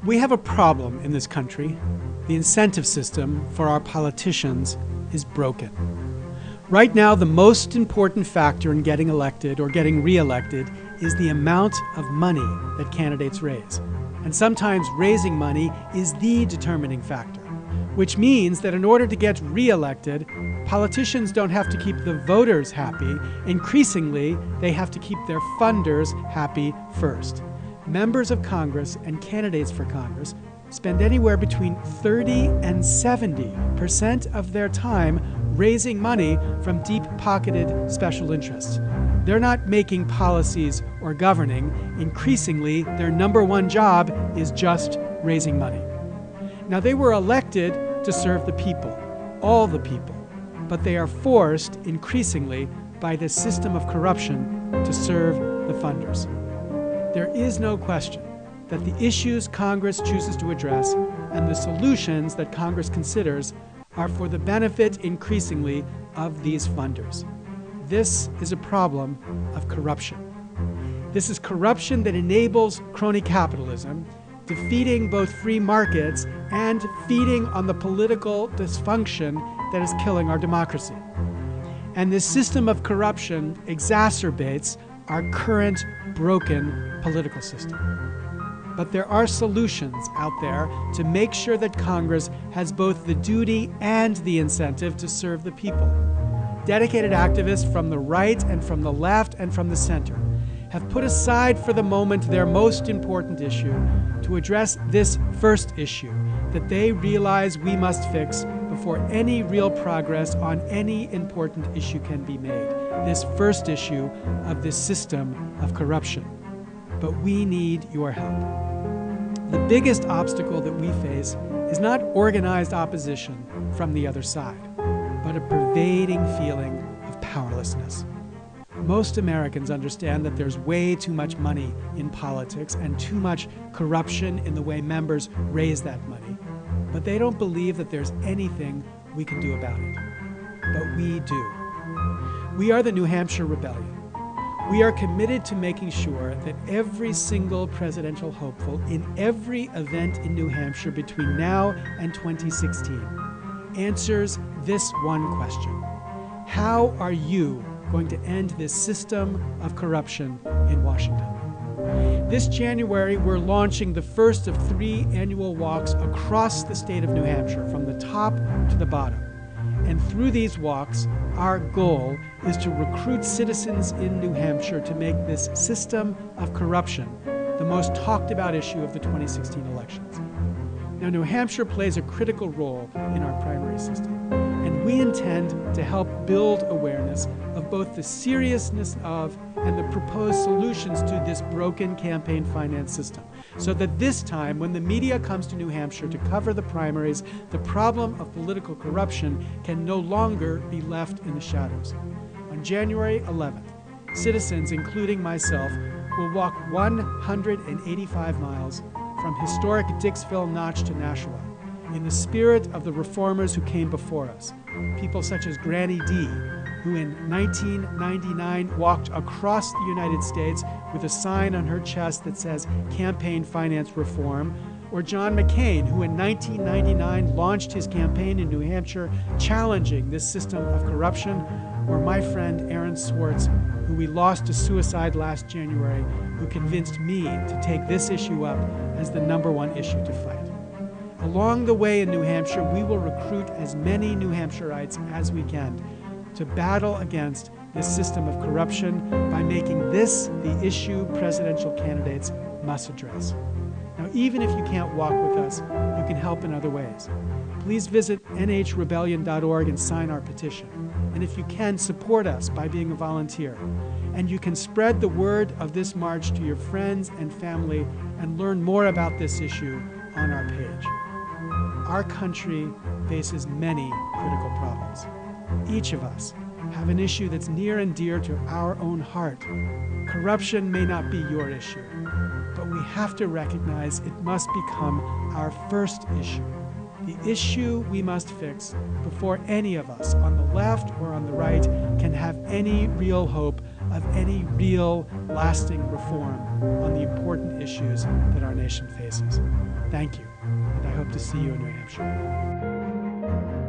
We have a problem in this country. The incentive system for our politicians is broken. Right now, the most important factor in getting elected or getting re-elected is the amount of money that candidates raise. And sometimes raising money is the determining factor, which means that in order to get re-elected, politicians don't have to keep the voters happy. Increasingly, they have to keep their funders happy first. Members of Congress and candidates for Congress spend anywhere between 30 and 70% of their time raising money from deep-pocketed special interests. They're not making policies or governing. Increasingly, their number one job is just raising money. Now, they were elected to serve the people, all the people, but they are forced increasingly by this system of corruption to serve the funders. There is no question that the issues Congress chooses to address and the solutions that Congress considers are for the benefit increasingly of these funders. This is a problem of corruption. This is corruption that enables crony capitalism, defeating both free markets and feeding on the political dysfunction that is killing our democracy. And this system of corruption exacerbates our current broken political system. But there are solutions out there to make sure that Congress has both the duty and the incentive to serve the people. Dedicated activists from the right and from the left and from the center have put aside for the moment their most important issue to address this first issue that they realize we must fix before any real progress on any important issue can be made. This first issue of this system of corruption. But we need your help. The biggest obstacle that we face is not organized opposition from the other side, but a pervading feeling of powerlessness. Most Americans understand that there's way too much money in politics and too much corruption in the way members raise that money. But they don't believe that there's anything we can do about it. But we do. We are the New Hampshire Rebellion. We are committed to making sure that every single presidential hopeful in every event in New Hampshire between now and 2016 answers this one question. How are you going to end this system of corruption in Washington? This January, we're launching the first of 3 annual walks across the state of New Hampshire, from the top to the bottom. And through these walks, our goal is to recruit citizens in New Hampshire to make this system of corruption the most talked about issue of the 2016 elections. Now, New Hampshire plays a critical role in our primary system, and we intend to help build awareness of both the seriousness of and the proposed solutions to this broken campaign finance system, so that this time, when the media comes to New Hampshire to cover the primaries, the problem of political corruption can no longer be left in the shadows. On January 11th, citizens, including myself, will walk 185 miles from historic Dixville Notch to Nashua, in the spirit of the reformers who came before us, people such as Granny D, who in 1999 walked across the United States with a sign on her chest that says Campaign Finance Reform, or John McCain, who in 1999 launched his campaign in New Hampshire challenging this system of corruption, or my friend Aaron Swartz, who we lost to suicide last January, who convinced me to take this issue up as the #1 issue to fight. Along the way in New Hampshire, we will recruit as many New Hampshireites as we can to battle against this system of corruption by making this the issue presidential candidates must address. Now, even if you can't walk with us, you can help in other ways. Please visit nhrrebellion.org and sign our petition. And if you can, support us by being a volunteer. And you can spread the word of this march to your friends and family and learn more about this issue on our page. Our country faces many critical problems. Each of us have an issue that's near and dear to our own heart. Corruption may not be your issue, but we have to recognize it must become our first issue, the issue we must fix before any of us on the left or on the right can have any real hope of any real, lasting reform on the important issues that our nation faces. Thank you, and I hope to see you in New Hampshire.